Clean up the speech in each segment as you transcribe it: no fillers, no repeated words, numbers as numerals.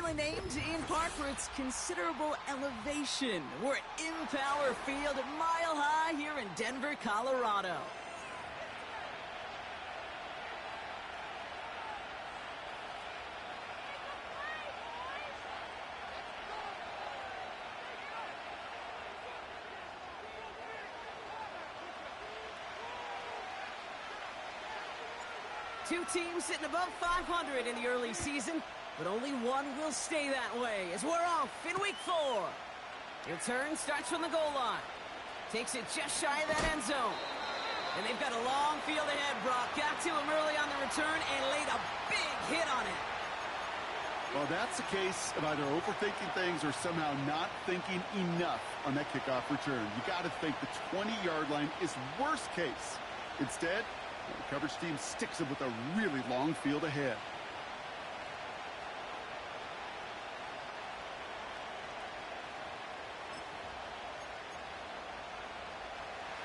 appealing name in part for its considerable elevation. We're at Empower Field at Mile High here in Denver, Colorado. Two teams sitting above 500 in the early season, but only one will stay that way as we're off in week 4. Your turn starts from the goal line. Takes it just shy of that end zone. And they've got a long field ahead, Brock. Got to him early on the return and laid a big hit on it. Well, that's the case of either overthinking things or somehow not thinking enough on that kickoff return. You got to think the 20-yard line is worst case. Instead, the coverage team sticks him with a really long field ahead.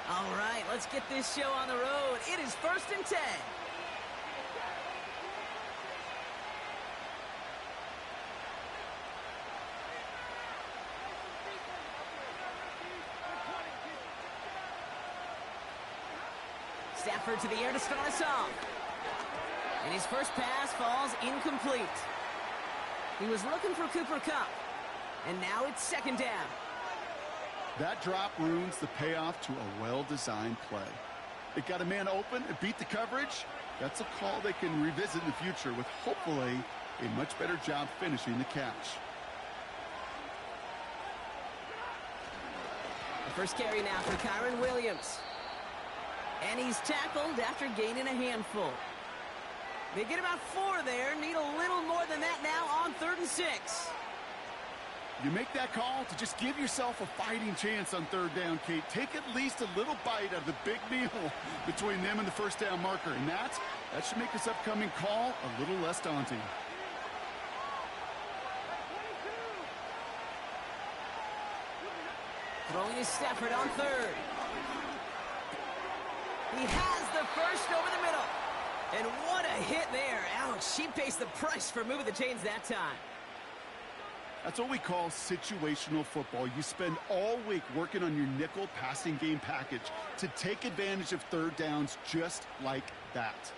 All right, let's get this show on the road. It is 1st and 10. Stafford to the air to start us off. And his first pass falls incomplete. He was looking for Cooper Kupp. And now it's 2nd down. That drop ruins the payoff to a well-designed play. It got a man open, it beat the coverage. That's a call they can revisit in the future with hopefully a much better job finishing the catch. The first carry now for Kyron Williams. And he's tackled after gaining a handful. They get about 4 there. Need a little more than that now on 3rd and 6. You make that call to just give yourself a fighting chance on 3rd down, Kate. Take at least a little bite out of the big meal between them and the 1st down marker. And that should make this upcoming call a little less daunting. Throwing is Stafford on 3rd. He has the first over the middle. And what a hit there. Ouch, she pays the price for moving the chains that time. That's what we call situational football. You spend all week working on your nickel passing game package to take advantage of 3rd downs just like that.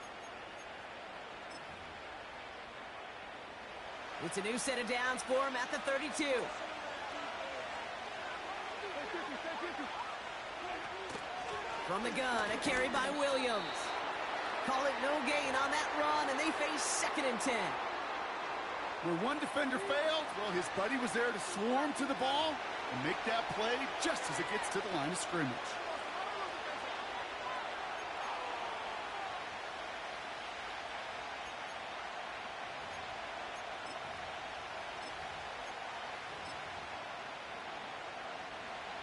It's a new set of downs for him at the 32. From the gun, a carry by Williams. Call it no gain on that run, and they face 2nd and 10. Where one defender failed, well, his buddy was there to swarm to the ball and make that play just as it gets to the line of scrimmage.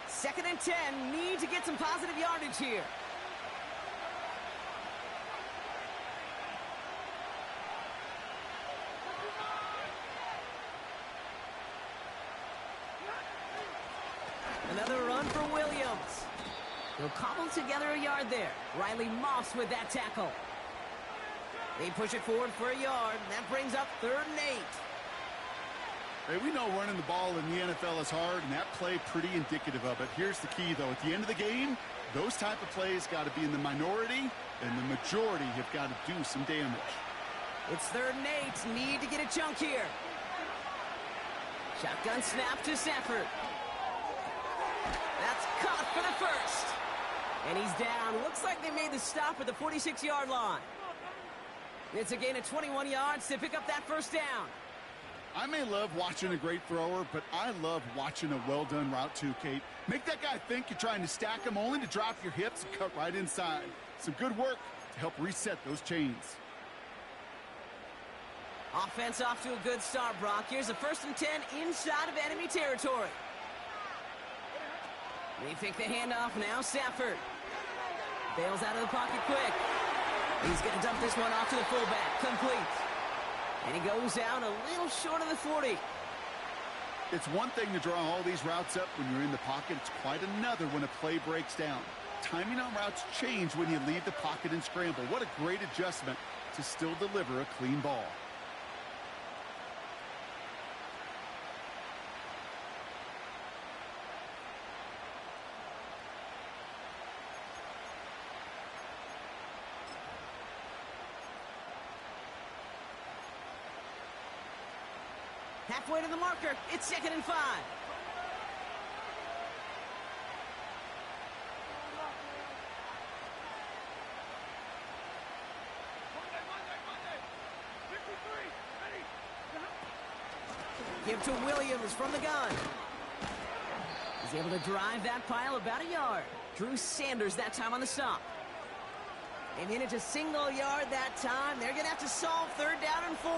Second and 10, need to get some positive yardage here. Another run for Williams. He'll cobble together a yard there. Riley Moss with that tackle. They push it forward for a yard. That brings up 3rd and 8. Hey, we know running the ball in the NFL is hard, and that play pretty indicative of it. Here's the key, though. At the end of the game, those type of plays got to be in the minority, and the majority have got to do some damage. It's 3rd and 8. Need to get a chunk here. Shotgun snap to Stafford. That's caught for the first. And he's down. Looks like they made the stop at the 46-yard line. It's a gain of 21 yards to pick up that 1st down. I may love watching a great thrower, but I love watching a well-done route too, Kate. Make that guy think you're trying to stack him only to drop your hips and cut right inside. Some good work to help reset those chains. Offense off to a good start, Brock. Here's a 1st and 10 inside of enemy territory. They pick the handoff now. Stafford bails out of the pocket quick. He's going to dump this one off to the fullback. Complete. And he goes out a little short of the 40. It's one thing to draw all these routes up when you're in the pocket. It's quite another when a play breaks down. Timing on routes change when you leave the pocket and scramble. What a great adjustment to still deliver a clean ball. Halfway to the marker. It's 2nd and 5. Give to Williams from the gun. He's able to drive that pile about a yard. Drew Sanders that time on the stop. They made it to single yard that time. They're going to have to solve 3rd down and 4.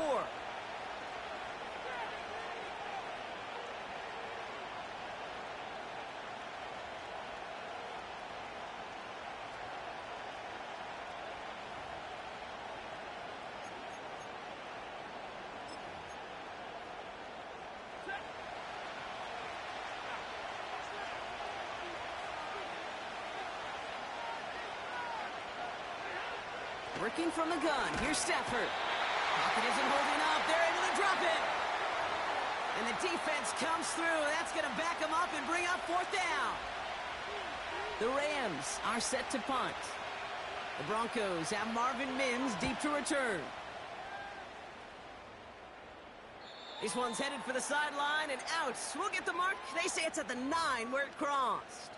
Working from the gun. Here's Stafford. Pocket isn't holding up. They're able to drop it. And the defense comes through. That's going to back them up and bring up 4th down. The Rams are set to punt. The Broncos have Marvin Mims deep to return. This one's headed for the sideline and out. We'll get the mark. They say it's at the 9 where it crossed.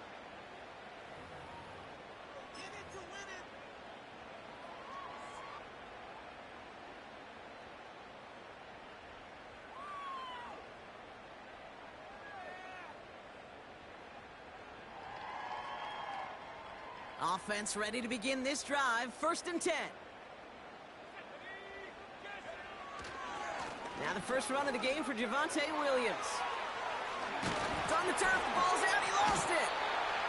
Offense ready to begin this drive. 1st and 10. Now the first run of the game for Javonte Williams. It's on the turf. The ball's out. He lost it.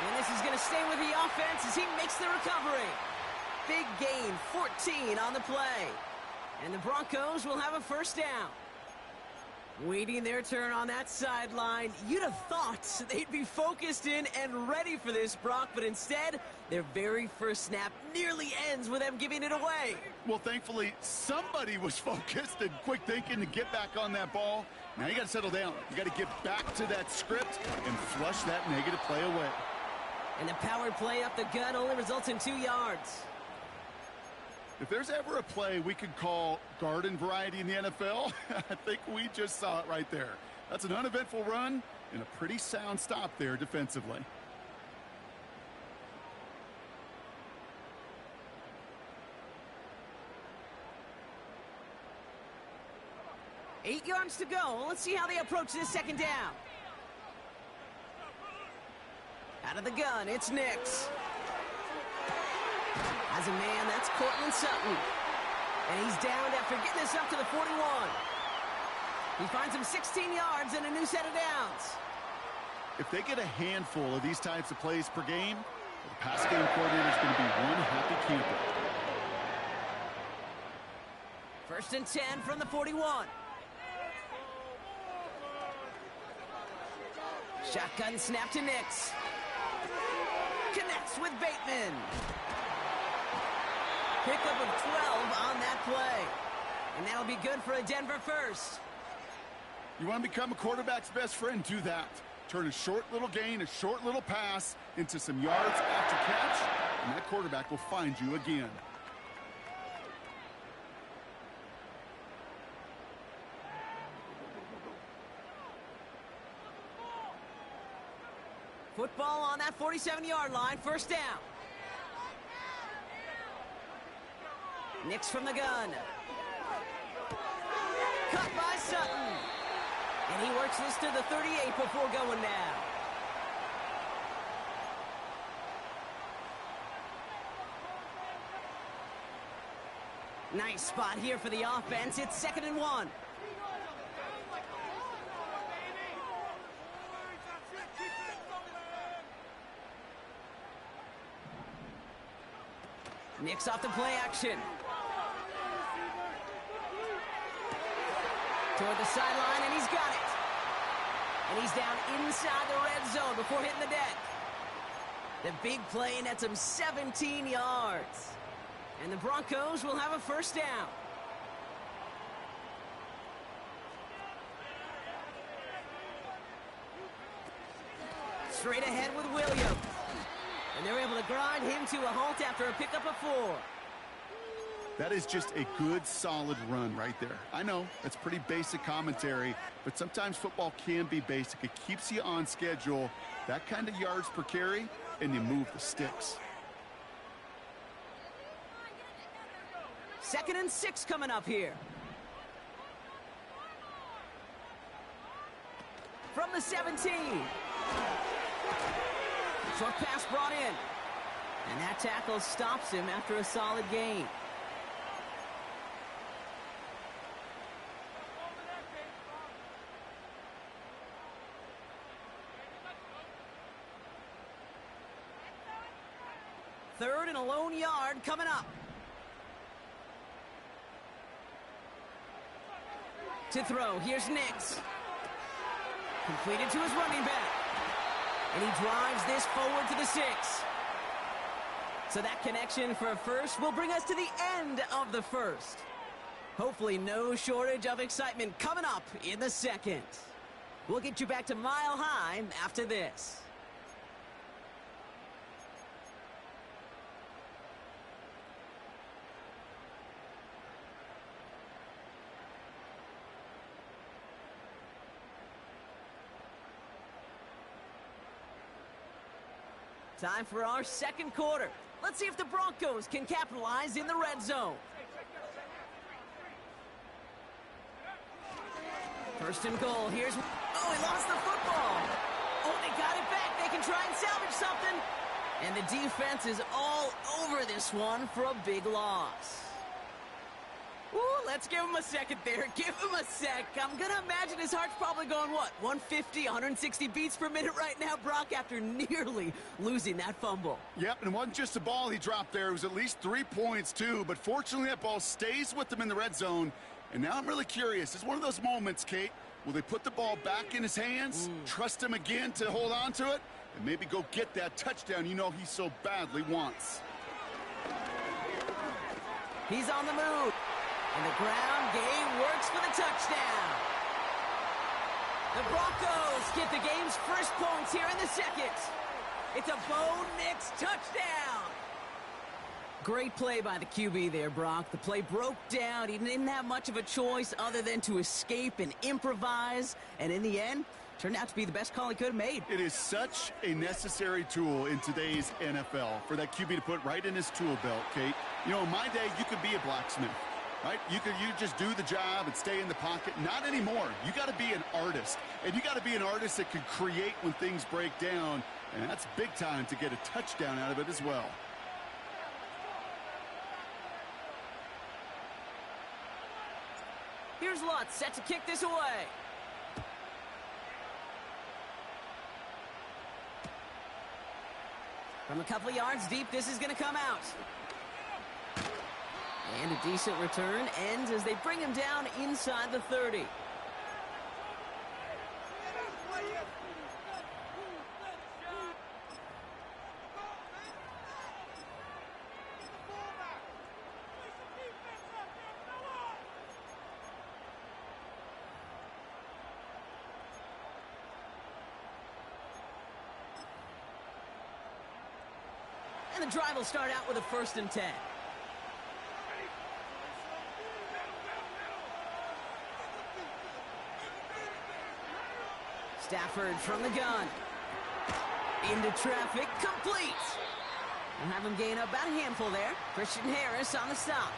And this is going to stay with the offense as he makes the recovery. Big gain. 14 on the play. And the Broncos will have a 1st down. Waiting their turn on that sideline. You'd have thought they'd be focused in and ready for this, Brock, but instead, their very first snap nearly ends with them giving it away. Well, thankfully, somebody was focused and quick thinking to get back on that ball. Now you got to settle down. You got to get back to that script and flush that negative play away. And the power play up the gut only results in 2 yards. If there's ever a play we could call garden variety in the NFL, I think we just saw it right there. That's an uneventful run and a pretty sound stop there defensively. Eight yards to go. Let's see how they approach this 2nd down. Out of the gun, it's Nix. As a man, that's Cortland Sutton. And he's downed after getting this up to the 41. He finds him 16 yards and a new set of downs. If they get a handful of these types of plays per game, the pass game coordinator is going to be one happy camper. 1st and 10 from the 41. Shotgun snap to Nix. Connects with Bateman. Pickup of 12 on that play. And that'll be good for a Denver 1st. You want to become a quarterback's best friend, do that. Turn a short little gain, a short little pass into some yards after catch, and that quarterback will find you again. Football on that 47-yard line, 1st down. Nix from the gun. Cut by Sutton. And he works this to the 38 before going down. Nice spot here for the offense. It's 2nd and 1. Nix off the play action. Toward the sideline, and he's got it. And he's down inside the red zone before hitting the deck. The big play nets him 17 yards. And the Broncos will have a 1st down. Straight ahead with Williams. And they're able to grind him to a halt after a pickup of 4. That is just a good, solid run right there. I know, that's pretty basic commentary, but sometimes football can be basic. It keeps you on schedule, that kind of yards per carry, and you move the sticks. 2nd and 6 coming up here. From the 17. Short pass brought in. And that tackle stops him after a solid gain. Third and a lone yard coming up. To throw, here's Nix. Completed to his running back. And he drives this forward to the 6. So that connection for a first will bring us to the end of the first. Hopefully no shortage of excitement coming up in the second. We'll get you back to Mile High after this. Time for our second quarter. Let's see if the Broncos can capitalize in the red zone. First and goal. Here's... Oh, he lost the football. Oh, they got it back. They can try and salvage something. And the defense is all over this one for a big loss. Ooh, let's give him a second there. Give him a sec. I'm going to imagine his heart's probably going, what, 150, 160 beats per minute right now, Brock, after nearly losing that fumble. Yep, and it wasn't just a ball he dropped there. It was at least 3 points, too. But fortunately, that ball stays with him in the red zone. And now I'm really curious. It's one of those moments, Kate. Will they put the ball back in his hands, trust him again to hold on to it, and maybe go get that touchdown you know he so badly wants? He's on the move. And the ground game works for the touchdown. The Broncos get the game's first points here in the second. It's a Bo Nix touchdown. Great play by the QB there, Brock. The play broke down. He didn't have much of a choice other than to escape and improvise. And in the end, turned out to be the best call he could have made. It is such a necessary tool in today's NFL for that QB to put right in his tool belt, Kate. You know, in my day, you could be a blacksmith. Right? You just do the job and stay in the pocket. Not anymore. You got to be an artist. And you got to be an artist that can create when things break down. And that's big time to get a touchdown out of it as well. Here's Lutz set to kick this away. From a couple of yards deep, this is going to come out. And a decent return ends as they bring him down inside the 30. And the drive will start out with a 1st and 10. Stafford from the gun. Into traffic, complete. We'll have him gain up about a handful there. Christian Harris on the stop.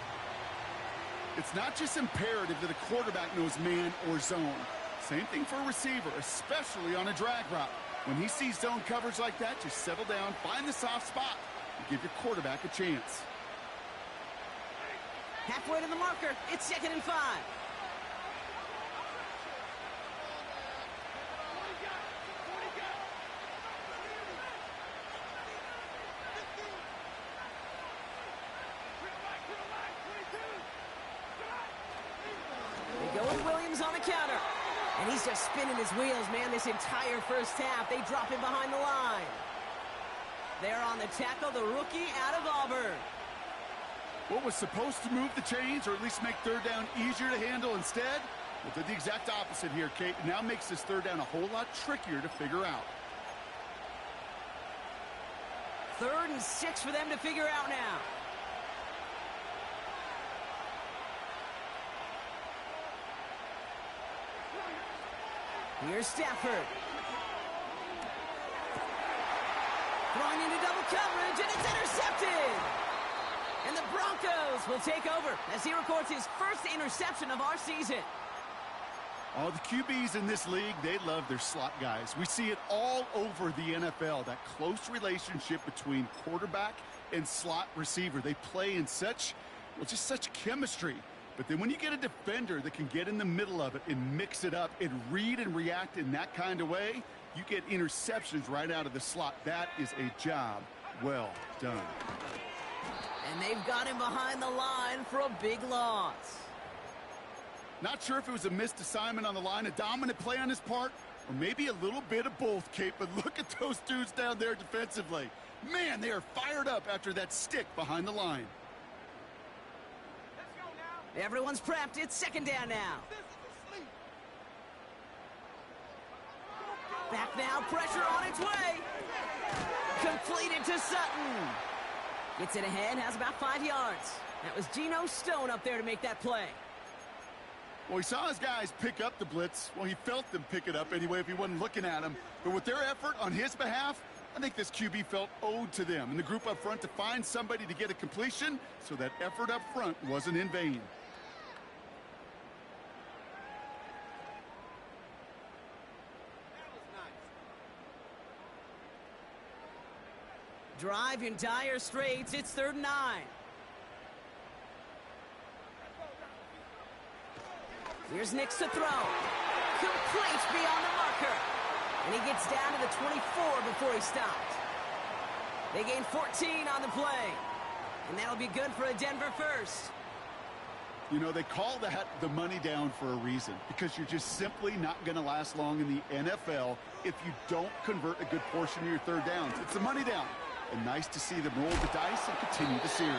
It's not just imperative that a quarterback knows man or zone. Same thing for a receiver, especially on a drag route. When he sees zone coverage like that, just settle down, find the soft spot, and give your quarterback a chance. Halfway to the marker, it's 2nd and 5. On the counter. And he's just spinning his wheels, man, this entire first half. They drop him behind the line. They're on the tackle, the rookie out of Auburn. What was supposed to move the chains, or at least make 3rd down easier to handle instead? Well, did the exact opposite here, Kate. It now makes this 3rd down a whole lot trickier to figure out. 3rd and 6 for them to figure out now. Here's Stafford. Throwing into double coverage, and it's intercepted! And the Broncos will take over as he records his first interception of our season. Oh, the QBs in this league, they love their slot guys. We see it all over the NFL, that close relationship between quarterback and slot receiver. They play in such, well, just such chemistry. But then when you get a defender that can get in the middle of it and mix it up and read and react in that kind of way, you get interceptions right out of the slot. That is a job well done. And they've got him behind the line for a big loss. Not sure if it was a missed assignment on the line, a dominant play on his part, or maybe a little bit of both, Kate. But look at those dudes down there defensively. Man, they are fired up after that stick behind the line. Everyone's prepped. It's second down now. Back now, pressure on its way. Completed to Sutton. Gets it ahead, has about 5 yards. That was Geno Stone up there to make that play. Well, he saw his guys pick up the blitz. Well, he felt them pick it up anyway if he wasn't looking at him. But with their effort on his behalf, I think this QB felt owed to them and the group up front to find somebody to get a completion, so that effort up front wasn't in vain. Drive in dire straits. It's 3rd and 9. Here's Nix to throw. Complete beyond the marker. And he gets down to the 24 before he stopped. They gain 14 on the play. And that'll be good for a Denver first. You know, they call that the money down for a reason, because you're just simply not going to last long in the NFL if you don't convert a good portion of your third downs. It's the money down. And nice to see them roll the dice and continue the series.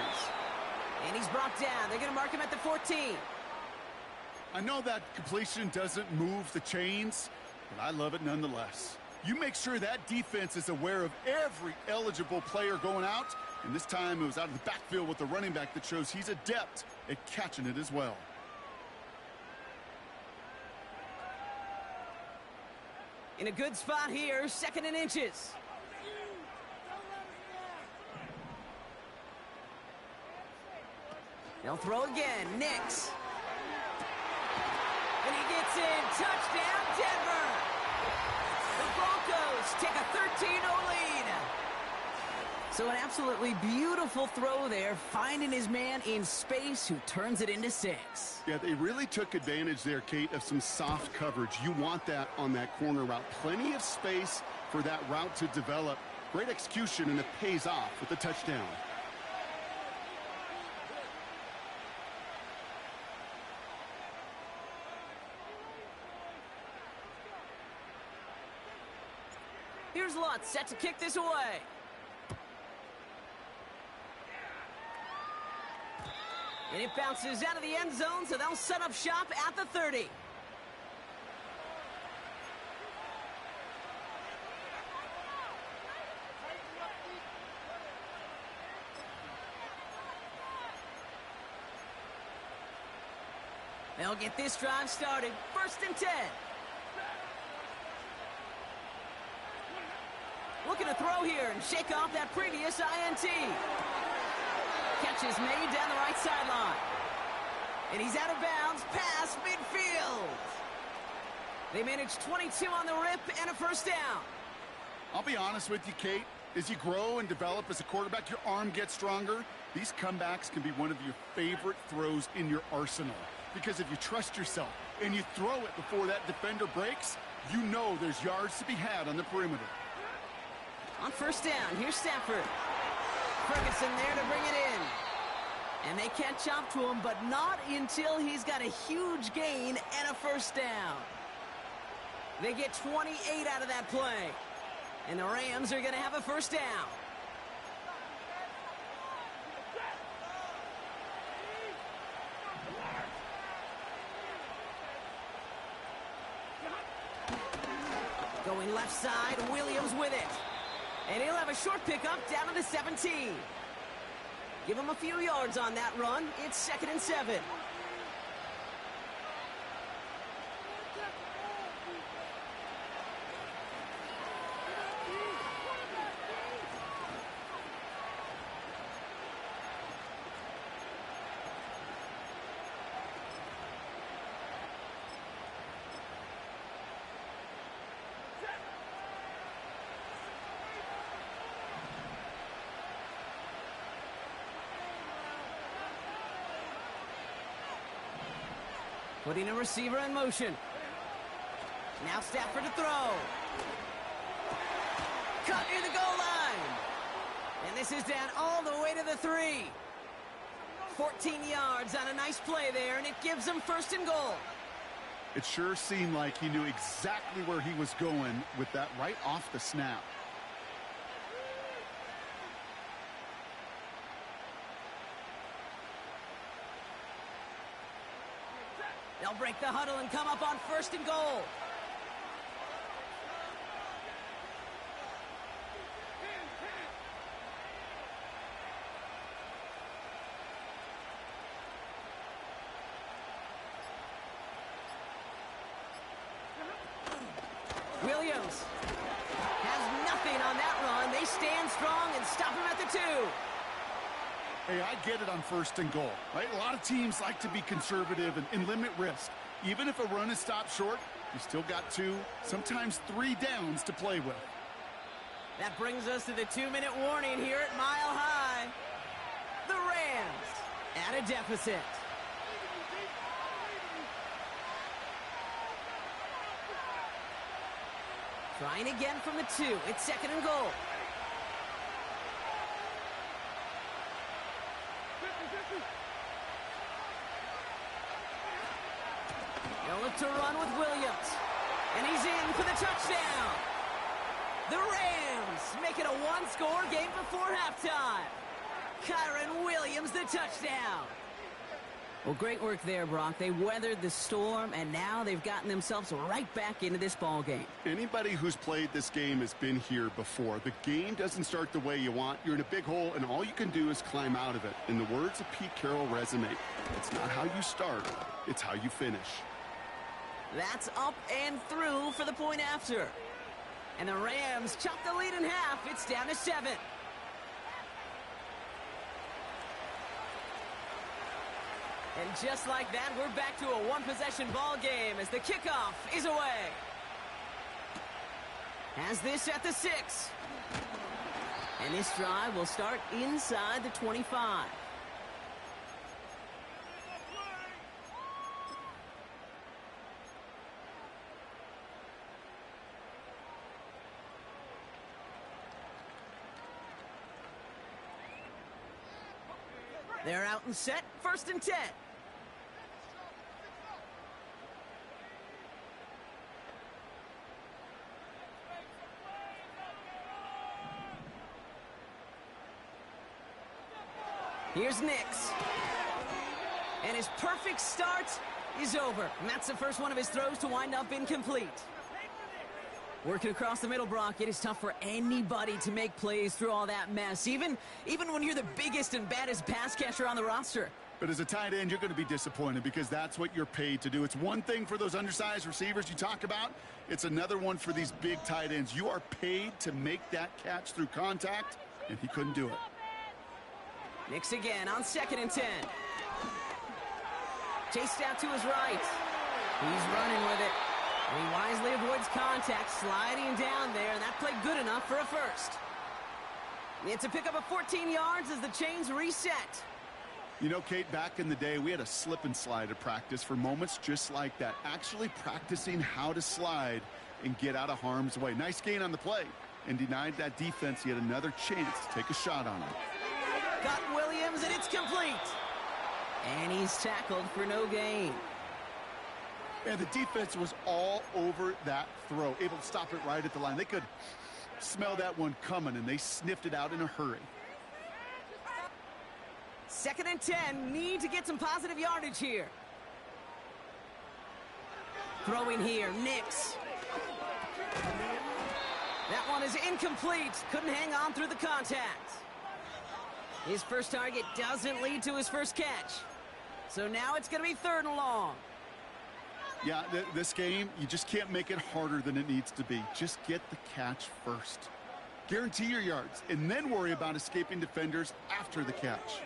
And he's brought down. They're going to mark him at the 14. I know that completion doesn't move the chains, but I love it nonetheless. You make sure that defense is aware of every eligible player going out, and this time it was out of the backfield with the running back that shows he's adept at catching it as well. In a good spot here, 2nd and inches. They'll throw again. Nix. And he gets in. Touchdown, Denver. The Broncos take a 13-0 lead. So an absolutely beautiful throw there, finding his man in space who turns it into 6. Yeah, they really took advantage there, Kate, of some soft coverage. You want that on that corner route. Plenty of space for that route to develop. Great execution, and it pays off with the touchdown. Here's Lutz set to kick this away. And it bounces out of the end zone, so they'll set up shop at the 30. They'll get this drive started. 1st and 10. Looking to throw here and shake off that previous INT. Catch is made down the right sideline. And he's out of bounds past midfield. They managed 22 on the rip and a 1st down. I'll be honest with you, Kate. As you grow and develop as a quarterback, your arm gets stronger. These comebacks can be one of your favorite throws in your arsenal. Because if you trust yourself and you throw it before that defender breaks, you know there's yards to be had on the perimeter. On 1st down, here's Stafford. Ferguson there to bring it in. And they catch up to him, but not until he's got a huge gain and a 1st down. They get 28 out of that play. And the Rams are going to have a 1st down. Going left side, Williams with it. And he'll have a short pickup down to the 17. Give him a few yards on that run. It's 2nd and 7. Putting a receiver in motion. Now Stafford to throw. Cut near the goal line. And this is down all the way to the 3. 14 yards on a nice play there, and it gives them first and goal. It sure seemed like he knew exactly where he was going with that right off the snap. They'll break the huddle and come up on first and goal. Williams has nothing on that run. They stand strong and stop him at the 2. Hey, I get it on first and goal, right? A lot of teams like to be conservative and limit risk. Even if a run is stopped short, you still got 2, sometimes 3 downs to play with. That brings us to the 2-minute warning here at Mile High. The Rams at a deficit. Trying again from the 2. It's second and goal. They'll look to run with Williams. And he's in for the touchdown. The Rams make it a one-score game before halftime. Kyron Williams, the touchdown. Well, great work there, Brock. They weathered the storm, and now they've gotten themselves right back into this ball game. Anybody who's played this game has been here before. The game doesn't start the way you want. You're in a big hole, and all you can do is climb out of it. In the words of Pete Carroll resonate, it's not how you start, it's how you finish. That's up and through for the point after. And the Rams chop the lead in half. It's down to 7. And just like that, we're back to a one-possession ball game as the kickoff is away. Has this at the 6. And this drive will start inside the 25. They're out and set, first and 10. Here's Nix. And his perfect start is over. And that's the first one of his throws to wind up incomplete. Working across the middle, Brock, it is tough for anybody to make plays through all that mess, even when you're the biggest and baddest pass catcher on the roster. But as a tight end, you're going to be disappointed because that's what you're paid to do. It's one thing for those undersized receivers you talk about. It's another one for these big tight ends. You are paid to make that catch through contact, and he couldn't do it. Nix again on second and 10. Chased out to his right. He's running with it. And he wisely avoids contact, sliding down there, and that played good enough for a first. It's a pickup of 14 yards as the chains reset. You know, Kate, back in the day, we had a slip and slide at practice for moments just like that. Actually practicing how to slide and get out of harm's way. Nice gain on the play, and denied that defense yet another chance to take a shot on him. Got Williams, and it's complete. And he's tackled for no gain. And the defense was all over that throw, able to stop it right at the line. They could smell that one coming, and they sniffed it out in a hurry. Second and 10, need to get some positive yardage here. Throwing here, Nix. That one is incomplete. Couldn't hang on through the contact. His first target doesn't lead to his first catch. So now it's going to be third and long. Yeah, this game, you just can't make it harder than it needs to be. Just get the catch first. Guarantee your yards, and then worry about escaping defenders after the catch.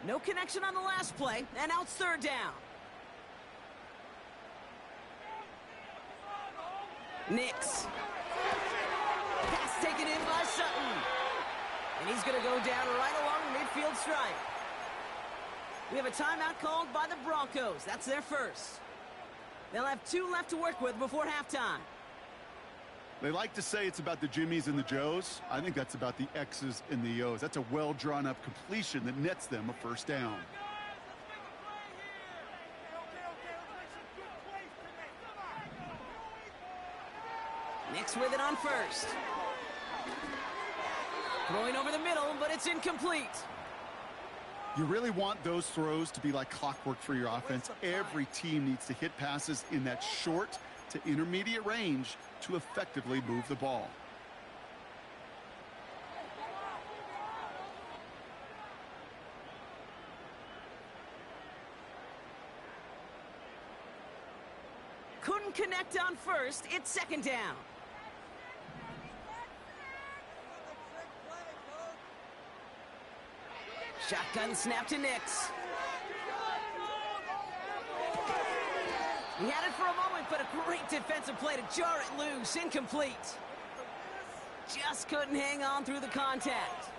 No connection on the last play, and now it's third down. Nix. Pass taken in by Sutton. And he's going to go down right along the midfield stripe. We have a timeout called by the Broncos. That's their first. They'll have 2 left to work with before halftime. They like to say it's about the Jimmies and the Joes. I think that's about the X's and the O's. That's a well-drawn-up completion that nets them a first down. Nix with it on first. Throwing over the middle, but it's incomplete. You really want those throws to be like clockwork for your offense. Every team needs to hit passes in that short to intermediate range to effectively move the ball. Couldn't connect on first. It's second down. Shotgun snap to Nix. He had it for a moment, but a great defensive play to jar it loose. Incomplete. Just couldn't hang on through the contact.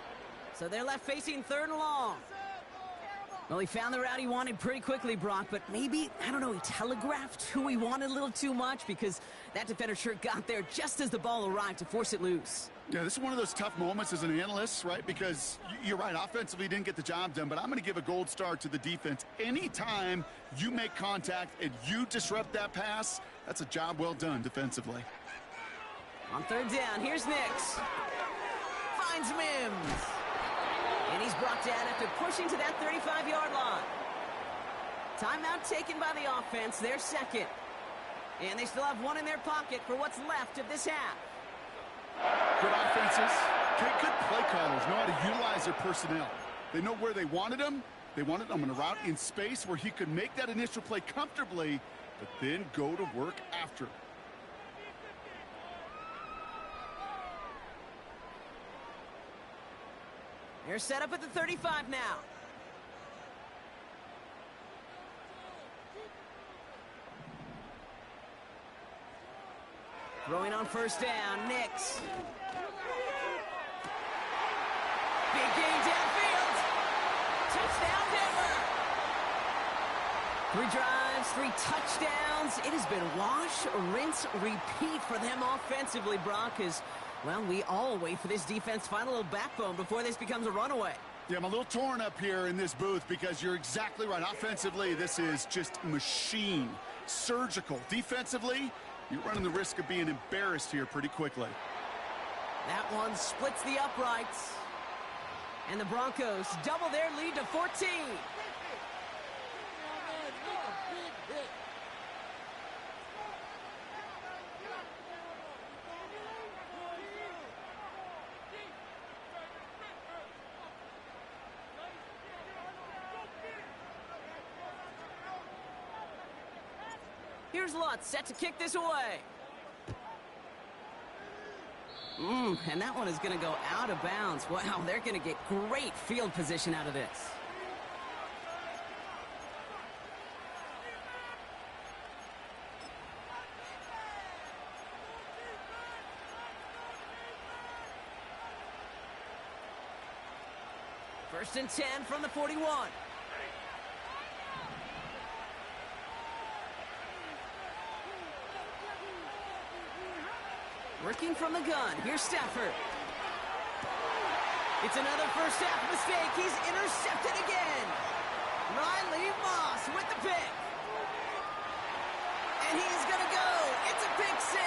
So they're left facing 3rd and long. Well, he found the route he wanted pretty quickly, Brock, but maybe, I don't know, he telegraphed who he wanted a little too much because that defender sure got there just as the ball arrived to force it loose. Yeah, this is one of those tough moments as an analyst, right? Because you're right, offensively didn't get the job done, but I'm going to give a gold star to the defense. Anytime you make contact and you disrupt that pass, that's a job well done defensively. On 3rd down, here's Nix. Finds Mims. And he's brought down after pushing to that 35-yard line. Timeout taken by the offense, their second. And they still have 1 in their pocket for what's left of this half. Good offenses, good play callers know how to utilize their personnel. They know where they wanted them. They wanted them on a route in space where he could make that initial play comfortably, but then go to work after. They're set up at the 35 now. Throwing on 1st down, Nix. Big gain downfield. Touchdown, Denver. 3 drives, 3 touchdowns. It has been wash, rinse, repeat for them offensively, Brock, as, well, we all wait for this defense to find a little backbone before this becomes a runaway. Yeah, I'm a little torn up here in this booth because you're exactly right. Offensively, this is just machine, surgical. Defensively, you're running the risk of being embarrassed here pretty quickly. That one splits the uprights. And the Broncos double their lead to 14. Here's Lutz set to kick this away. And that one is going to go out of bounds. Wow, they're going to get great field position out of this. First and 10 from the 41. Working from the gun. Here's Stafford. It's another first half mistake. He's intercepted again. Riley Moss with the pick. And he's going to go. It's a pick 6.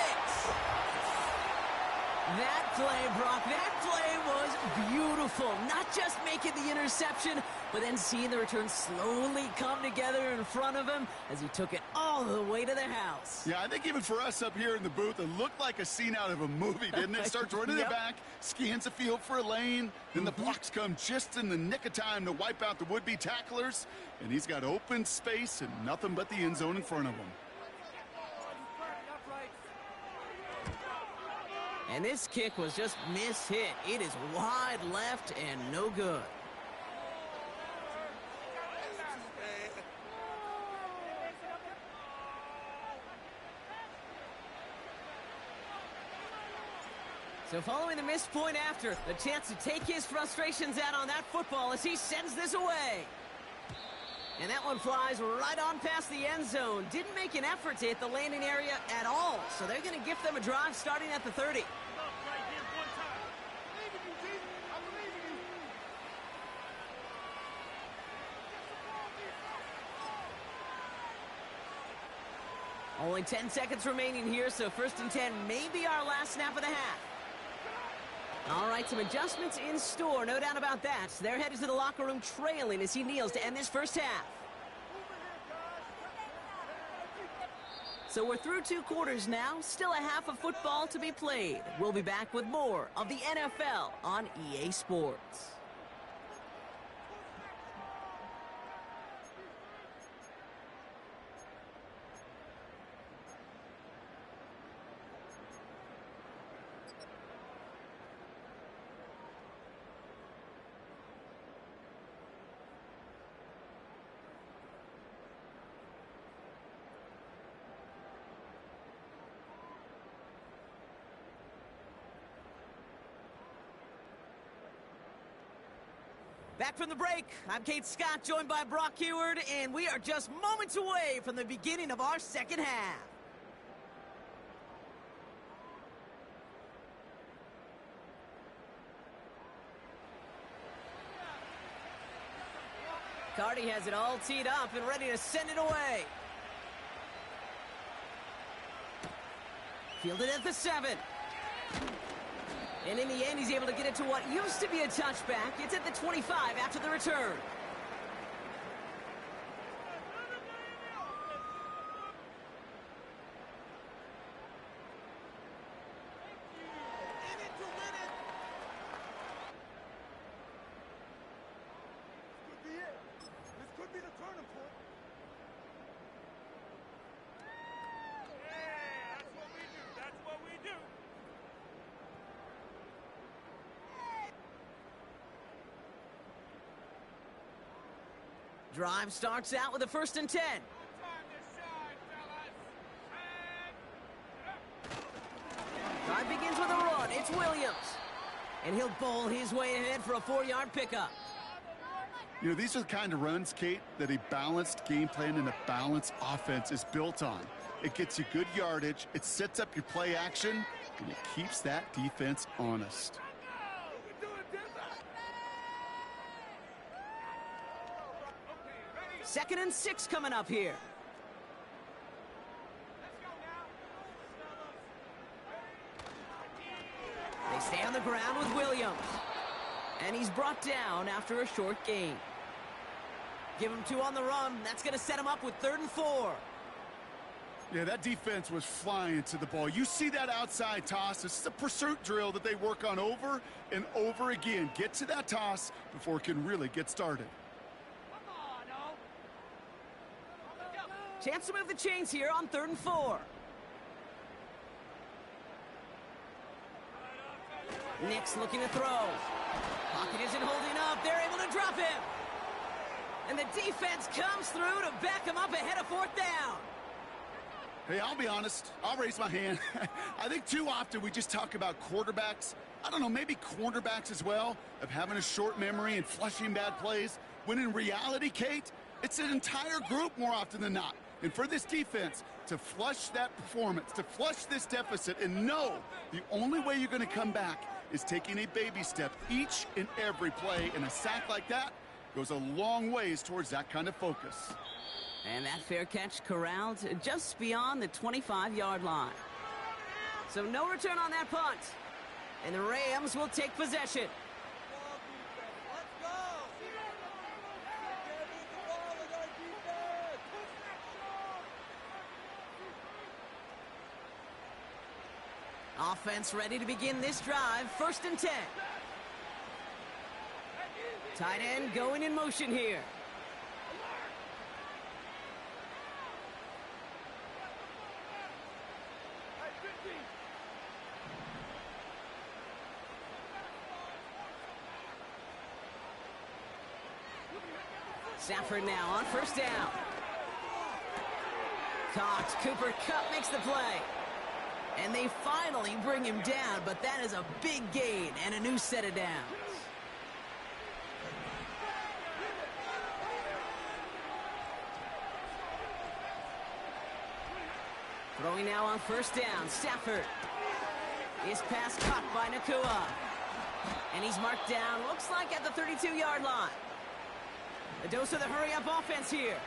That play, Brock, that play was beautiful. Not just making the interception, but then seeing the return slowly come together in front of him as he took it all the way to the house. Yeah, I think even for us up here in the booth, it looked like a scene out of a movie, didn't it? Starts running it back, scans the field for a lane, then the blocks come just in the nick of time to wipe out the would-be tacklers, and he's got open space and nothing but the end zone in front of him. And this kick was just mishit. It is wide left and no good. So following the missed point after, the chance to take his frustrations out on that football as he sends this away. And that one flies right on past the end zone. Didn't make an effort to hit the landing area at all. So they're going to gift them a drive starting at the 30. Only 10 seconds remaining here, so 1st and 10 may be our last snap of the half. All right, some adjustments in store, no doubt about that. They're headed to the locker room trailing as he kneels to end this first half. So we're through 2 quarters now, still a half of football to be played. We'll be back with more of the NFL on EA Sports. Back from the break, I'm Kate Scott, joined by Brock Heward, and we are just moments away from the beginning of our second half. Cardi has it all teed up and ready to send it away. Fielded at the 7. And in the end, he's able to get it to what used to be a touchback. It's at the 25 after the return. This could be the turning point. Yeah, that's what we do. That's what we do. Drive starts out with a 1st and 10. Time to shine, fellas. Drive begins with a run. It's Williams. And he'll bowl his way ahead for a 4-yard pickup. You know, these are the kind of runs, Kate, that a balanced game plan and a balanced offense is built on. It gets you good yardage, it sets up your play action, and it keeps that defense honest. 2nd and 6 coming up here. They stay on the ground with Williams. And he's brought down after a short gain. Give him 2 on the run. That's going to set him up with 3rd and 4. Yeah, that defense was flying to the ball. You see that outside toss. This is a pursuit drill that they work on over and over again. Get to that toss before it can really get started. Chance to move the chains here on 3rd and 4. Nick's looking to throw. Pocket isn't holding up. They're able to drop him. And the defense comes through to back him up ahead of 4th down. Hey, I'll be honest. I'll raise my hand. I think too often we just talk about quarterbacks. I don't know, maybe cornerbacks as well, of having a short memory and flushing bad plays. When in reality, Kate, it's an entire group more often than not. And for this defense to flush that performance, to flush this deficit, and know the only way you're going to come back is taking a baby step each and every play, and a sack like that goes a long ways towards that kind of focus. And that fair catch corralled just beyond the 25-yard line. So no return on that punt. And the Rams will take possession. Offense ready to begin this drive. 1st and 10. Tight end going in motion here. Stafford now on 1st down. Caught. Cooper Kupp makes the play. And they finally bring him down, but that is a big gain and a new set of downs. Throwing now on first down. Stafford. His pass caught by Nakua. And he's marked down, looks like at the 32-yard line. A dose of the hurry-up offense here.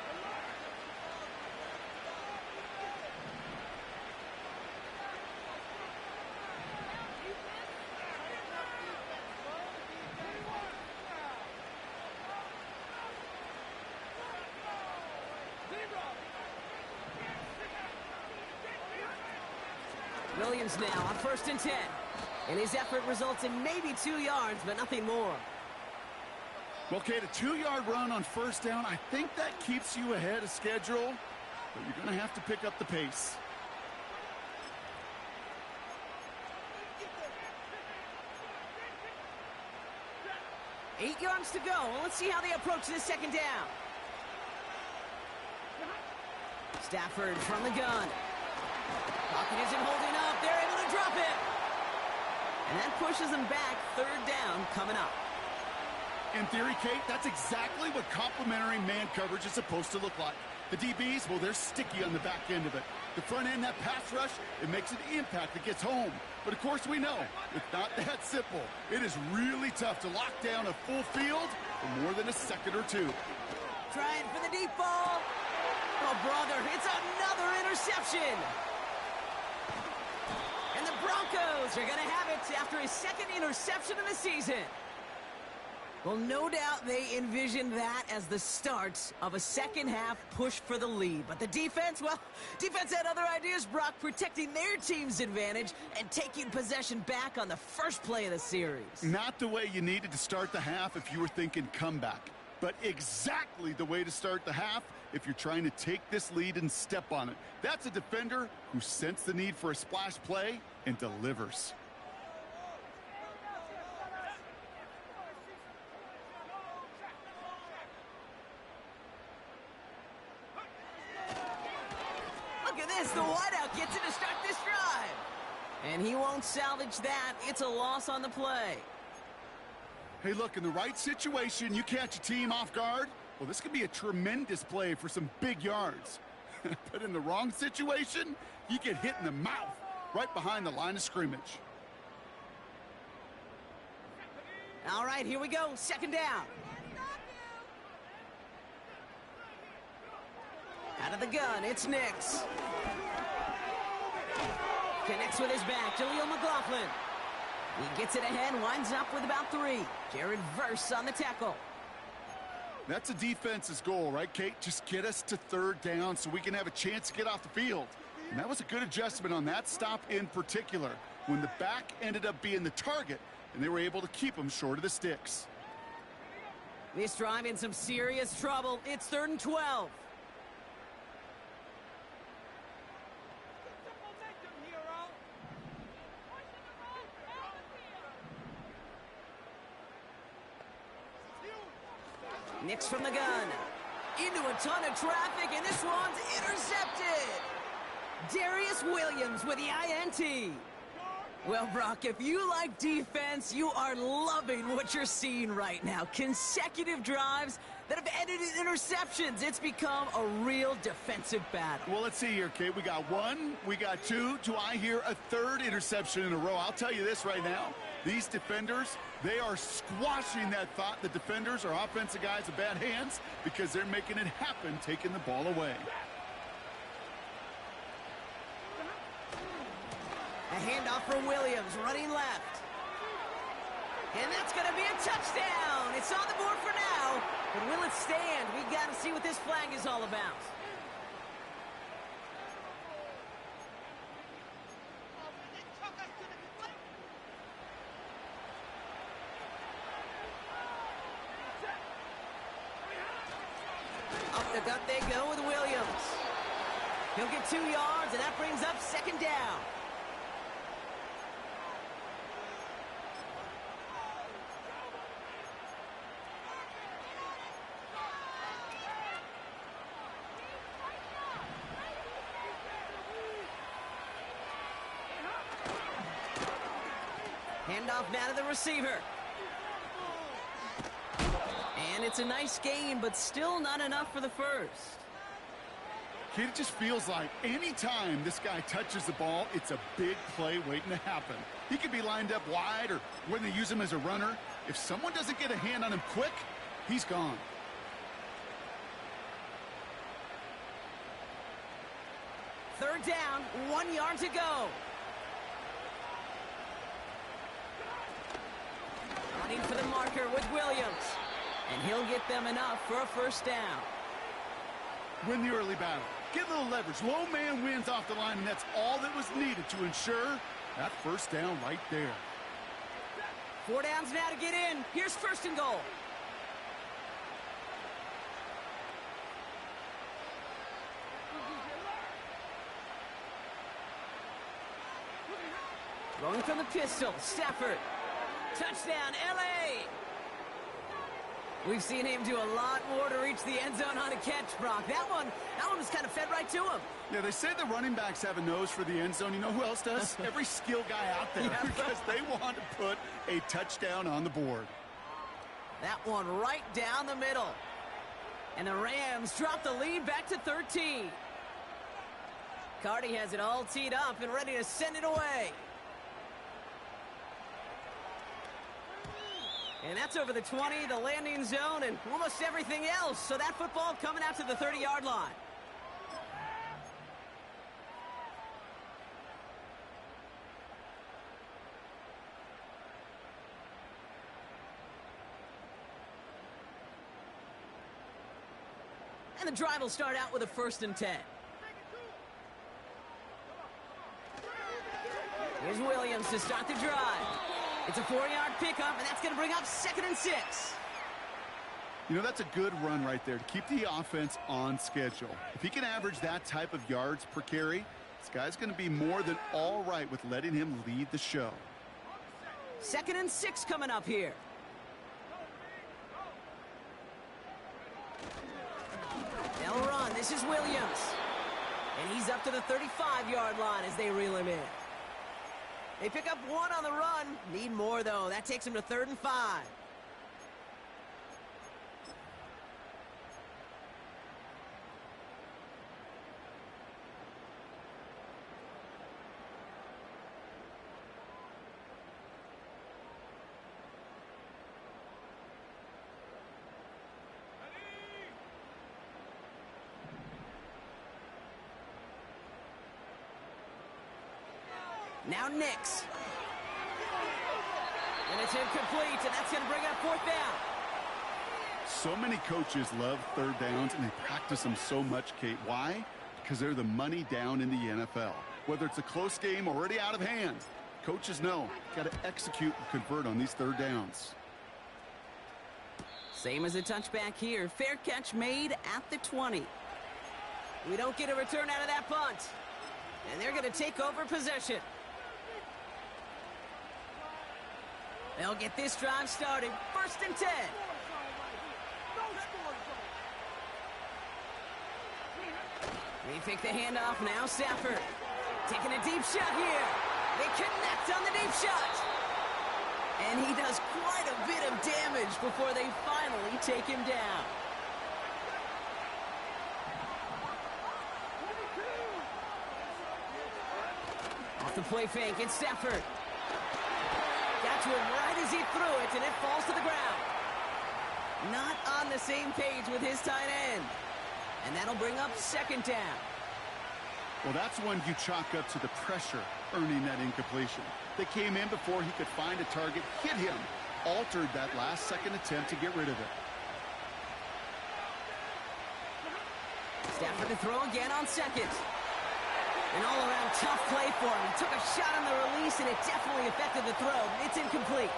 Williams now on first and 10. And his effort results in maybe 2 yards, but nothing more. Well, Kate, a 2-yard run on first down, I think that keeps you ahead of schedule, but you're going to have to pick up the pace. Eight yards to go. Well, let's see how they approach this second down. Stafford from the gun. Pocket isn't holding up. They're able to drop it. And that pushes them back. Third down coming up. In theory, Kate, that's exactly what complementary man coverage is supposed to look like. The DBs, well, they're sticky on the back end of it. The front end, that pass rush, it makes an impact that gets home. But of course we know, it's not that simple. It is really tough to lock down a full field for more than a second or two. Trying for the deep ball. Oh, brother, it's another interception. And the Broncos are going to have it after his second interception of the season. Well, no doubt they envisioned that as the start of a second-half push for the lead. But the defense, well, defense had other ideas, Brock, protecting their team's advantage and taking possession back on the first play of the series. Not the way you needed to start the half if you were thinking comeback, but exactly the way to start the half if you're trying to take this lead and step on it. That's a defender who sensed the need for a splash play and delivers. Look at this, the wideout gets it to start this drive. And he won't salvage that. It's a loss on the play. Hey, look, in the right situation, you catch a team off guard. Well, this could be a tremendous play for some big yards. But in the wrong situation, you get hit in the mouth right behind the line of scrimmage. All right, here we go. Second down. Out of the gun, it's Nix. Connects with his back, Jaleel McLaughlin. He gets it ahead, winds up with about 3. Jared Verse on the tackle. That's a defense's goal, right, Kate? Just get us to third down so we can have a chance to get off the field. And that was a good adjustment on that stop in particular, when the back ended up being the target, and they were able to keep him short of the sticks. This drive in some serious trouble. It's 3rd and 12. Nix from the gun. Into a ton of traffic, and this one's intercepted. Darius Williams with the INT. Well, Brock, if you like defense, you are loving what you're seeing right now. Consecutive drives that have ended in interceptions. It's become a real defensive battle. Well, let's see here, Kate. We got 1, we got 2. Do I hear a 3rd interception in a row? I'll tell you this right now. These defenders, they are squashing that thought. The defenders are offensive guys with bad hands because they're making it happen, taking the ball away. A handoff for Williams, running left. And that's going to be a touchdown. It's on the board for now. But will it stand? We got to see what this flag is all about. Up the gut they go with Williams. He'll get 2 yards, and that brings up second down. Handoff now to the receiver. And it's a nice gain, but still not enough for the first. Kid, it just feels like any time this guy touches the ball, it's a big play waiting to happen. He could be lined up wide or when they use him as a runner. If someone doesn't get a hand on him quick, he's gone. Third down, 1 yard to go. Running for the marker with Williams. And he'll get them enough for a first down. Win the early battle. Get a little leverage. Low man wins off the line, and that's all that was needed to ensure that first down right there. 4 downs now to get in. Here's first and goal. Throwing from the pistol, Stafford. Touchdown, L.A. We've seen him do a lot more to reach the end zone on a catch, Brock. That one was kind of fed right to him. Yeah, they say the running backs have a nose for the end zone. You know who else does? Every skill guy out there, Yeah. because they want to put a touchdown on the board. That one right down the middle. And the Rams drop the lead back to 13. Cardi has it all teed up and ready to send it away. And that's over the 20, the landing zone, and almost everything else. So that football coming out to the 30-yard line. And the drive will start out with a 1st and 10. Here's Williams to start the drive. It's a 4-yard pickup, and that's going to bring up 2nd and 6. You know, that's a good run right there to keep the offense on schedule. If he can average that type of yards per carry, this guy's going to be more than all right with letting him lead the show. 2nd and 6 coming up here. They'll run. This is Williams. And he's up to the 35-yard line as they reel him in. They pick up 1 on the run. Need more, though. That takes him to 3rd and 5. Now Nix. And it's incomplete, and that's going to bring up 4th down. So many coaches love third downs, and they practice them so much, Kate. Why? Because they're the money down in the NFL. Whether it's a close game already out of hand, coaches know got to execute and convert on these third downs. Same as a touchback here. Fair catch made at the 20. We don't get a return out of that punt. And they're going to take over possession. They'll get this drive started. 1st and 10. They take the handoff now. Stafford taking a deep shot here. They connect on the deep shot. And he does quite a bit of damage before they finally take him down. Off the play fake, it's Stafford. Got to him right as he threw it, and it falls to the ground. Not on the same page with his tight end. And that'll bring up 2nd down. Well, that's one you chalk up to the pressure earning that incompletion. They came in before he could find a target, hit him, altered that last-second attempt to get rid of it. Stafford to throw again on 2nd. An all-around tough play for him. He took a shot on the release, and it definitely affected the throw. It's incomplete.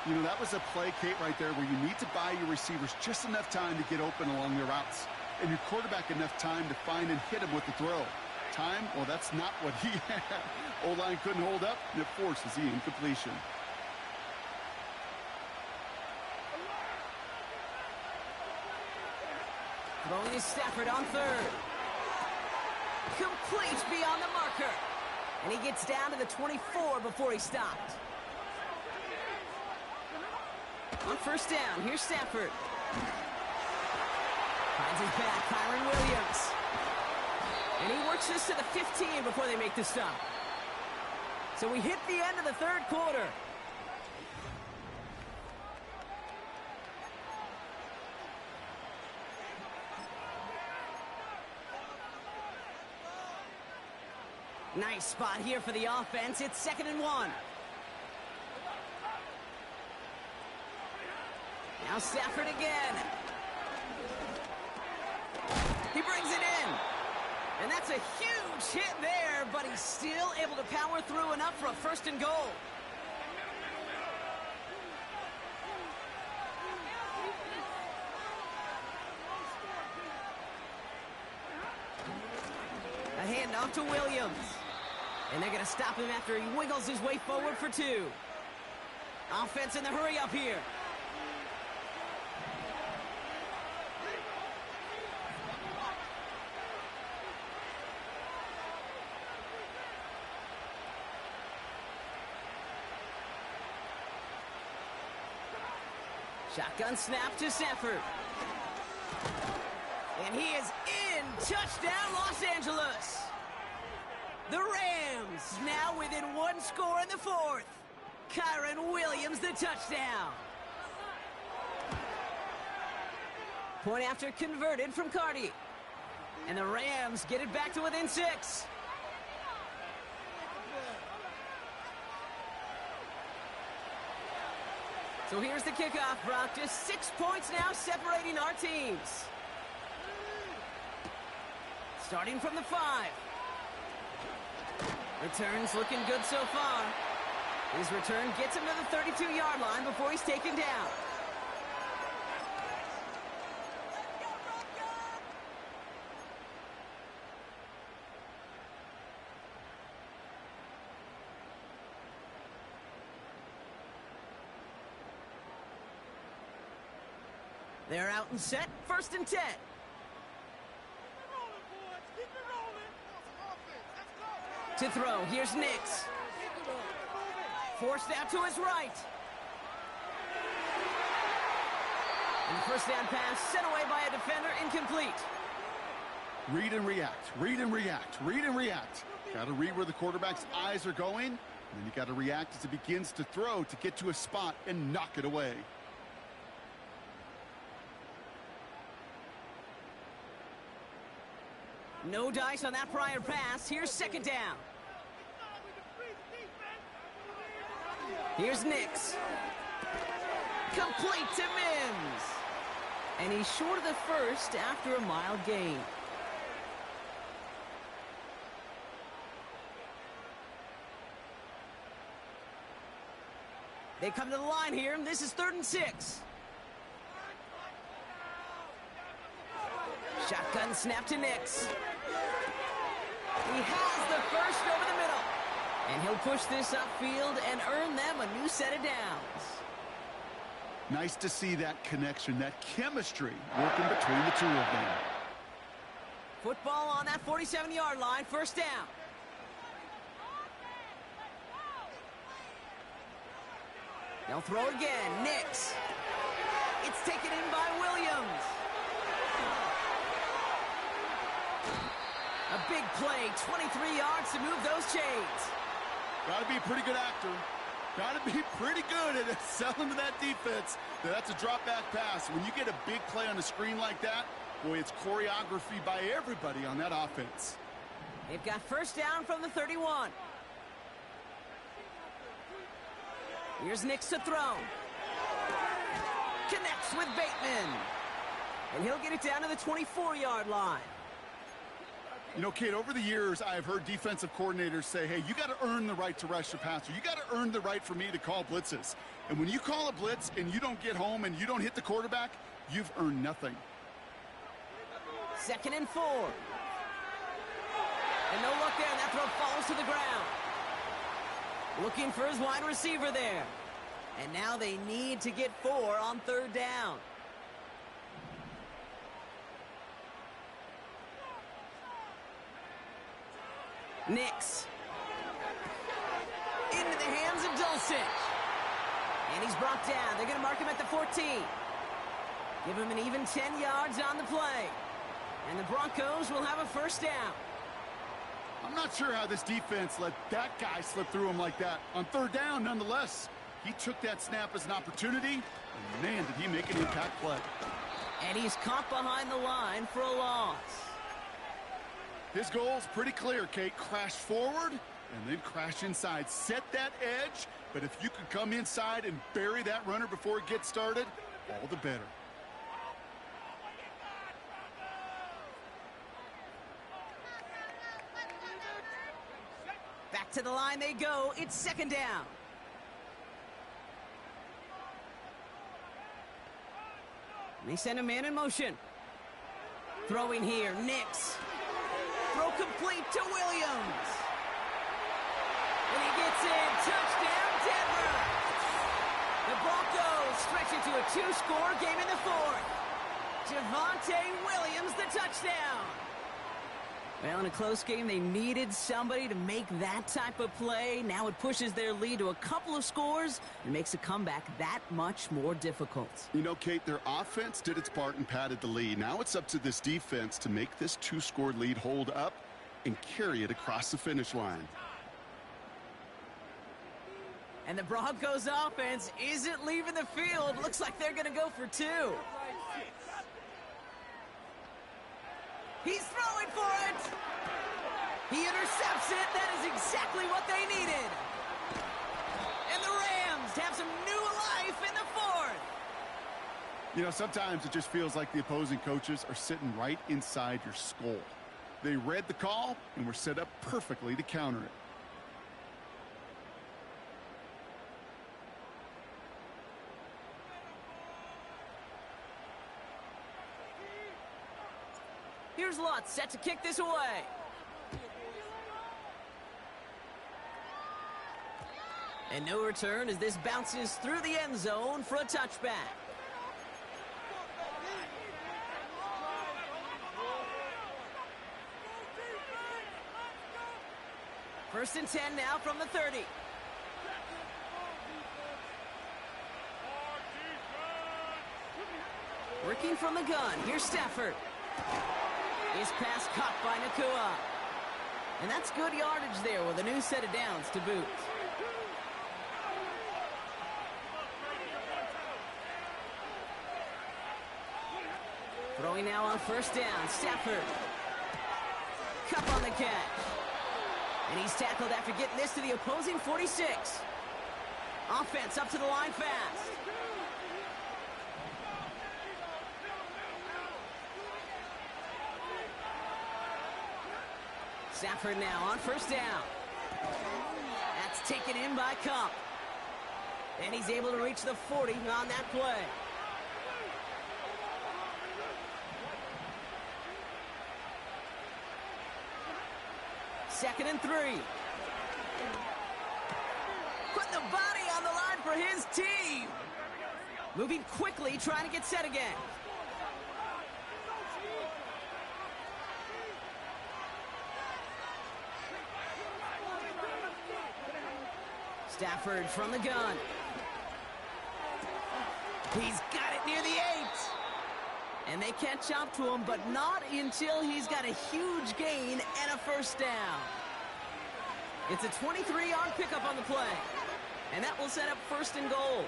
You know, that was a play, Kate, right there where you need to buy your receivers just enough time to get open along their routes. And your quarterback enough time to find and hit him with the throw. Time, well, that's not what he had. O-line couldn't hold up, and it forces the incompletion. Throwing is Stafford on 3rd. Complete beyond the marker. And he gets down to the 24 before he stopped. On 1st down, here's Stafford. Finds his back, Kyron Williams. works this to the 15 before they make the stop. So we hit the end of the third quarter. Nice spot here for the offense. It's 2nd and 1. Now Stafford again. He brings it in. And that's a huge hit there, but he's still able to power through enough for a 1st and goal. A handoff to Williams. And they're going to stop him after he wiggles his way forward for 2. Offense in the hurry up here. Shotgun snap to Stafford. And he is in. Touchdown, Los Angeles. The Rams now within 1 score in the 4th. Kyron Williams, the touchdown. Point after converted from Cardi. And the Rams get it back to within 6. So here's the kickoff, Brock. Just 6 points now separating our teams. Starting from the 5. Returns looking good so far. His return gets him to the 32-yard line before he's taken down. They're out and set. 1st and 10. To throw, here's Nix. Forced out to his right. And the 1st down pass sent away by a defender, incomplete. Read and react, read and react, read and react. Got to read where the quarterback's eyes are going, and then you got to react as it begins to throw to get to a spot and knock it away. No dice on that prior pass. Here's 2nd down. Here's Nix. Complete to Mims. And he's short of the 1st after a mild gain. They come to the line here, and this is 3rd and 6. Shotgun snap to Nix. He has the 1st over the middle. And he'll push this upfield and earn them a new set of downs. Nice to see that connection, that chemistry working between the two of them. Football on that 47-yard line, 1st down. They'll throw again. Nix. It's taken in by Williams. A big play, 23 yards to move those chains. Got to be a pretty good actor. Got to be pretty good at selling to that defense. That's a drop-back pass. When you get a big play on the screen like that, boy, it's choreography by everybody on that offense. They've got 1st down from the 31. Here's Nix to throw. Connects with Bateman. And he'll get it down to the 24-yard line. You know, Kate, over the years, I've heard defensive coordinators say, hey, you got to earn the right to rush the passer. You got to earn the right for me to call blitzes. And when you call a blitz and you don't get home and you don't hit the quarterback, you've earned nothing. 2nd and 4. And no look there, and that throw falls to the ground. Looking for his wide receiver there. And now they need to get 4 on 3rd down. Nix. Into the hands of Dulcich. And he's brought down. They're going to mark him at the 14. Give him an even 10 yards on the play. And the Broncos will have a 1st down. I'm not sure how this defense let that guy slip through him like that. On third down, nonetheless, he took that snap as an opportunity, and man, did he make an impact play. And he's caught behind the line for a loss. His goal is pretty clear, Kate. Crash forward and then crash inside. Set that edge, but if you could come inside and bury that runner before it gets started, all the better. Back to the line they go. It's second down. And they send a man in motion. Throwing here, Nix. Throw complete to Williams. And he gets in. Touchdown, Denver. The Broncos stretch into a two-score game in the fourth. Javonte Williams, the touchdown. Well, in a close game, they needed somebody to make that type of play. Now it pushes their lead to a couple of scores and makes a comeback that much more difficult. You know, Kate, their offense did its part and padded the lead. Now it's up to this defense to make this two-score lead hold up and carry it across the finish line. And the Broncos offense isn't leaving the field. Looks like they're going to go for two. He's throwing for it. He intercepts it. That is exactly what they needed. And the Rams have some new life in the fourth. You know, sometimes it just feels like the opposing coaches are sitting right inside your skull. They read the call and were set up perfectly to counter it. Here's Lutz set to kick this away. And no return as this bounces through the end zone for a touchback. First and 10 now from the 30. Working from the gun. Here's Stafford. His pass caught by Nakua. And that's good yardage there with a new set of downs to boot. Throwing now on first down. Stafford. Cup on the catch. And he's tackled after getting this to the opposing 46. Offense up to the line fast. Stafford now on first down. That's taken in by Cup. And he's able to reach the 40 on that play. Second and 3. Putting the body on the line for his team. Moving quickly, trying to get set again. Stafford from the gun. He's got it near the 8. And they catch up to him, but not until he's got a huge gain and a first down. It's a 23-yard pickup on the play. And that will set up first and goal.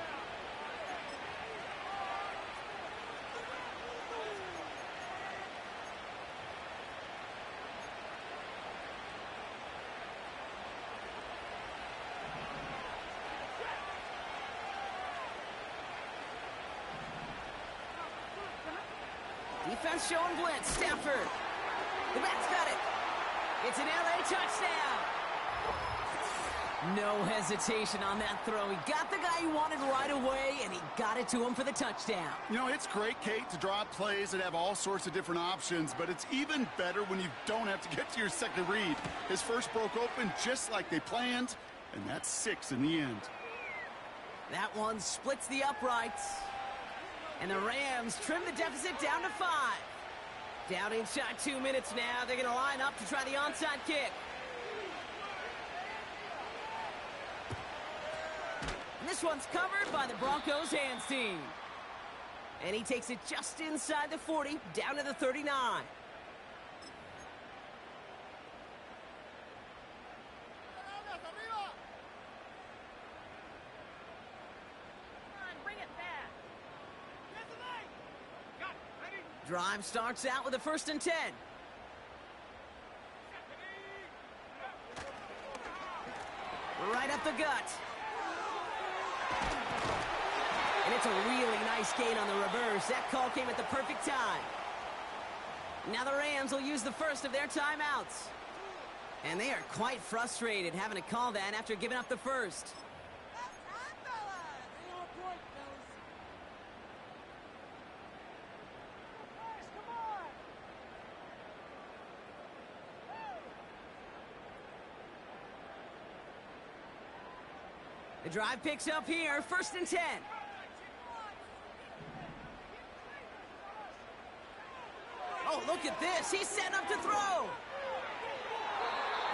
Defense showing blitz. Stafford. The back's got it. It's an LA touchdown. No hesitation on that throw. He got the guy he wanted right away, and he got it to him for the touchdown. You know, it's great, Kate, to draw up plays that have all sorts of different options, but it's even better when you don't have to get to your second read. His first broke open just like they planned, and that's 6 in the end. That one splits the uprights. And the Rams trim the deficit down to 5. Down inside 2 minutes now. They're going to line up to try the onside kick. And this one's covered by the Broncos hands team. And he takes it just inside the 40, down to the 39. Drive starts out with a 1st and 10. Right up the gut. And it's a really nice gain on the reverse. That call came at the perfect time. Now the Rams will use the first of their timeouts. And they are quite frustrated having to call that after giving up the first. The drive picks up here, 1st and 10. Oh, look at this. He's set up to throw.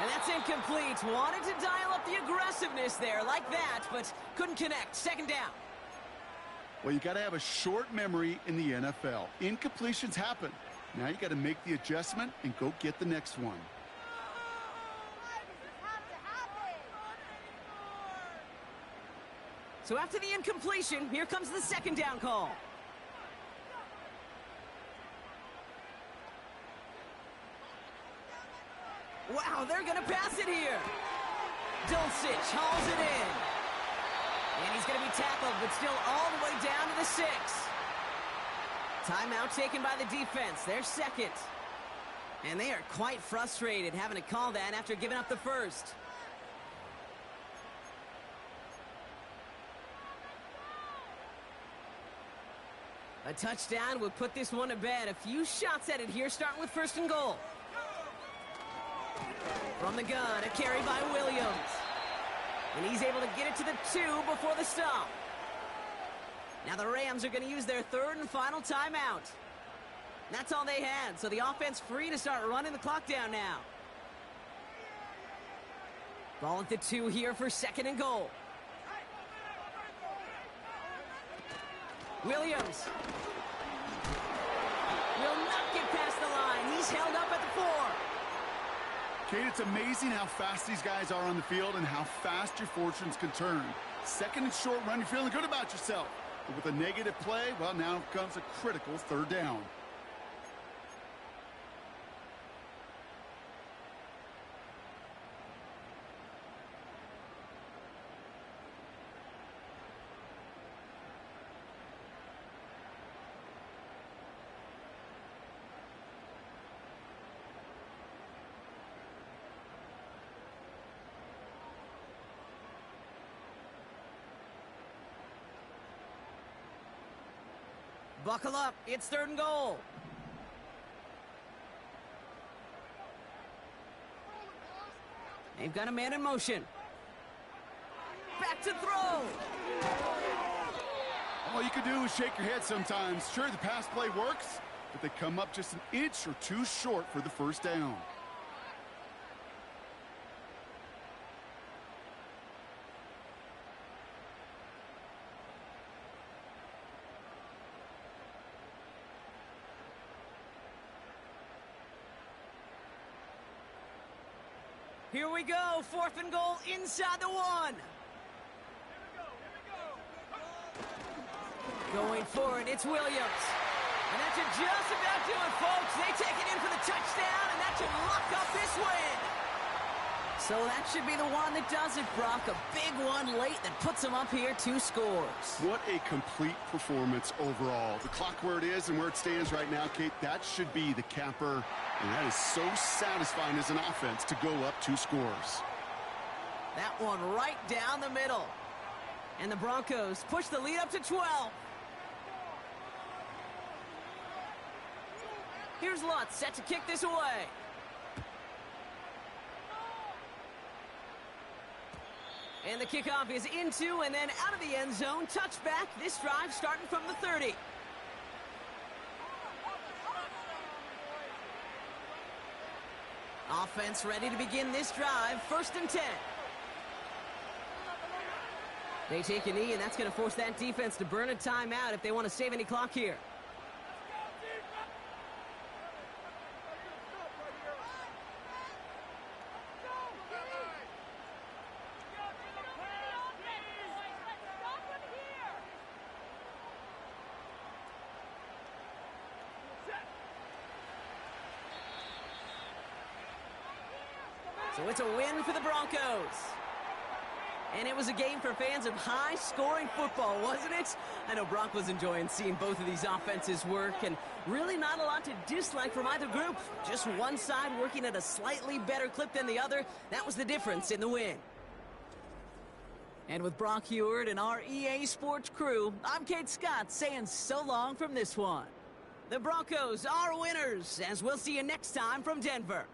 And that's incomplete. Wanted to dial up the aggressiveness there like that, but couldn't connect. 2nd down. Well, you got to have a short memory in the NFL. Incompletions happen. Now you got to make the adjustment and go get the next one. So after the incompletion, here comes the 2nd down call. Wow, they're going to pass it here. Dulcich hauls it in. And he's going to be tackled, but still all the way down to the 6. Timeout taken by the defense. Their 2nd. And they are quite frustrated having to call that after giving up the first. A touchdown would put this one to bed. A few shots at it here, starting with 1st and goal. From the gun, a carry by Williams. And he's able to get it to the 2 before the stop. Now the Rams are going to use their 3rd and final timeout. That's all they had, so the offense free to start running the clock down now. Ball at the 2 here for 2nd and goal. Williams will not get past the line. He's held up at the 4. Kate, it's amazing how fast these guys are on the field and how fast your fortunes can turn. 2nd and short run, you're feeling good about yourself. But with a negative play, well, now comes a critical 3rd down. Buckle up. It's 3rd and goal. They've got a man in motion. Back to throw. All you can do is shake your head sometimes. Sure, the pass play works, but they come up just an inch or 2 short for the 1st down. Here we go. 4th and goal inside the 1. Going for it, it's Williams. And that should just about do it, folks. They take it in for the touchdown, and that should lock up this win. So that should be the one that does it, Brock. A big one late that puts them up here 2 scores. What a complete performance overall. The clock where it is and where it stands right now, Kate, that should be the capper. And that is so satisfying as an offense to go up 2 scores. That one right down the middle. And the Broncos push the lead up to 12. Here's Lutz set to kick this away. And the kickoff is into and then out of the end zone. Touchback. This drive starting from the 30. Offense ready to begin this drive. 1st and 10. They take a knee, and that's going to force that defense to burn a timeout if they want to save any clock here. So it's a win for the Broncos. And it was a game for fans of high-scoring football, wasn't it? I know Brock was enjoying seeing both of these offenses work, and really not a lot to dislike from either group. Just one side working at a slightly better clip than the other. That was the difference in the win. And with Brock Heward and our EA Sports crew, I'm Kate Scott saying so long from this one. The Broncos are winners, as we'll see you next time from Denver.